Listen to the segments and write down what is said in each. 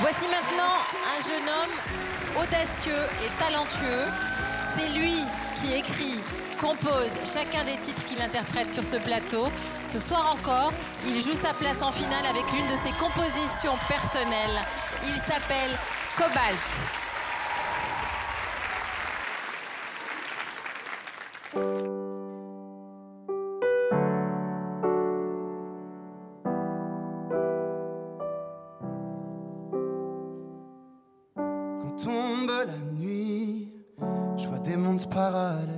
Voici maintenant un jeune homme audacieux et talentueux. C'est lui qui écrit, compose chacun des titres qu'il interprète sur ce plateau. Ce soir encore, il joue sa place en finale avec l'une de ses compositions personnelles. Il s'appelle Cobalt. Quand tombe la nuit, je vois des mondes parallèles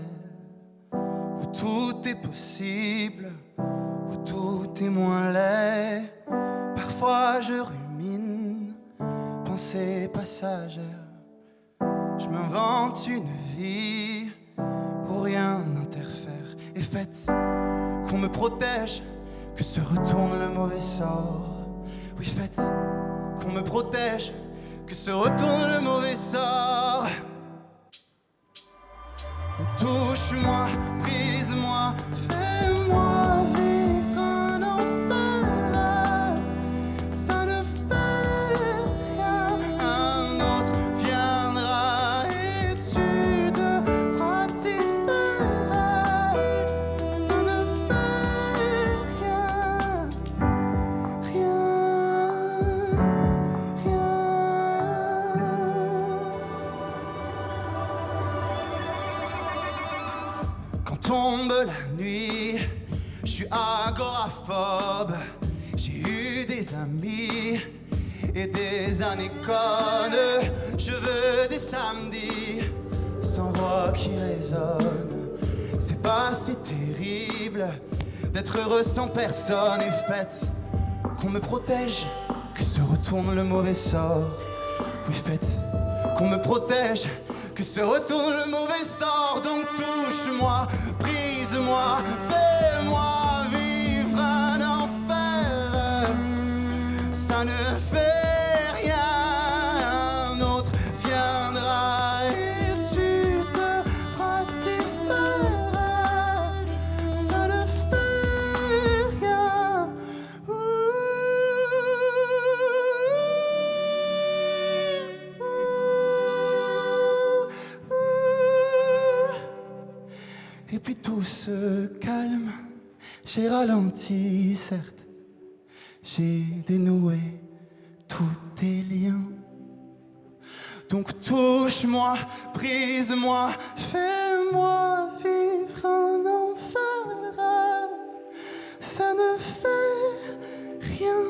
où tout est possible, où tout est moins laid. Parfois je rumine, pensée passagère. Je m'invente une vie où rien n'interfère. Et faites qu'on me protège, que se retourne le mauvais sort. Oui, faites qu'on me protège, que se retourne le mauvais sort. Touche-moi, brise-moi, fais-moi vivre un enfer. Ça ne fait rien, un autre viendra et tu devras t'y faire. Ça ne fait rien, rien, Quand tombe la nuit, je suis agoraphobe. J'ai eu des amis et des années connes. Je veux des samedis sans voix qui résonne. C'est pas si terrible d'être heureux sans personne. Et faites qu'on me protège, que se retourne le mauvais sort. Oui, faites qu'on me protège, que se retourne le mauvais sort. Donc touche-moi, brise-moi, fais-moi vivre un enfer. Ça ne fait rien, un autre viendra et tu devras t'y faire. Ça ne fait rien. Et puis tout se calme, j'ai ralenti certes, j'ai dénoué tous tes liens. Donc touche-moi, brise-moi, fais-moi vivre un enfer. Ça ne fait rien.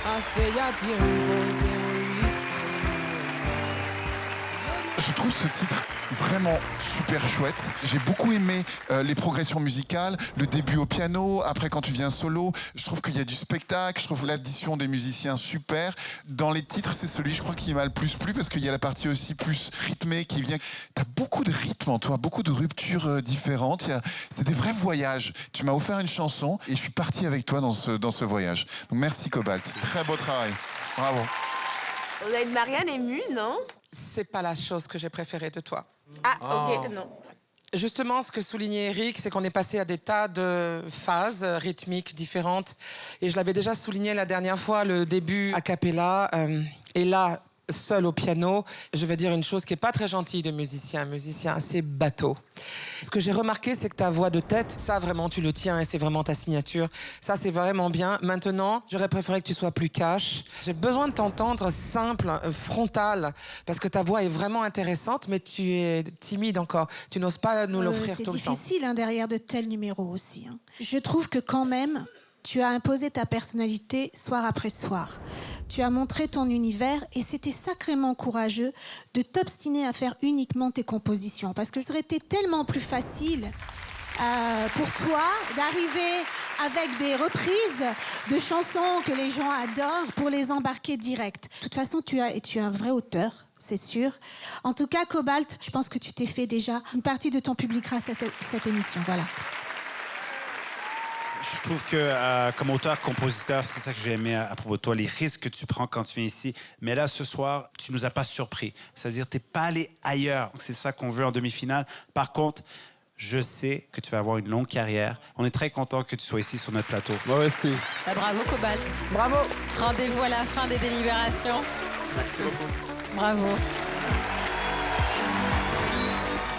Hace ya tiempo que Je trouve ce titre vraiment super chouette. J'ai beaucoup aimé les progressions musicales, le début au piano, après quand tu viens solo. Je trouve qu'il y a du spectacle, je trouve l'addition des musiciens super. Dans les titres, c'est celui, je crois, qui m'a le plus plu parce qu'il y a la partie aussi plus rythmée qui vient. T'as beaucoup de rythme en toi, beaucoup de ruptures différentes. C'est des vrais voyages. Tu m'as offert une chanson et je suis parti avec toi dans ce voyage. Donc merci Cobalt, très beau travail. Bravo. On a une Marianne émue, non? C'est pas la chose que j'ai préférée de toi. Ah, ok, non. Justement, ce que soulignait Eric, c'est qu'on est passé à des tas de phases rythmiques différentes. Et je l'avais déjà souligné la dernière fois, le début a cappella. Et là, seul au piano, je vais dire une chose qui n'est pas très gentille de musicien. Un musicien assez bateau. Ce que j'ai remarqué, c'est que ta voix de tête, ça vraiment, tu le tiens et c'est vraiment ta signature. Ça, c'est vraiment bien. Maintenant, j'aurais préféré que tu sois plus cash. J'ai besoin de t'entendre simple, frontal, parce que ta voix est vraiment intéressante, mais tu es timide encore. Tu n'oses pas nous l'offrir tout le temps. C'est difficile derrière de tels numéros aussi. Je trouve que quand même, tu as imposé ta personnalité soir après soir. Tu as montré ton univers et c'était sacrément courageux de t'obstiner à faire uniquement tes compositions. Parce que ça aurait été tellement plus facile pour toi d'arriver avec des reprises de chansons que les gens adorent pour les embarquer direct. De toute façon, tu es un vrai auteur. C'est sûr. En tout cas, Cobalt, je pense que tu t'es fait déjà une partie de ton public grâce à cette émission. Voilà. Je trouve que comme auteur-compositeur, c'est ça que j'ai aimé à propos de toi, les risques que tu prends quand tu viens ici. Mais là, ce soir, tu nous as pas surpris. C'est-à-dire, t'es pas allé ailleurs. C'est ça qu'on veut en demi-finale. Par contre, Je sais que tu vas avoir une longue carrière. On est très content que tu sois ici sur notre plateau. Moi aussi. Bah, bravo Cobalt. Bravo. Rendez-vous à la fin des délibérations. Merci beaucoup. Bravo.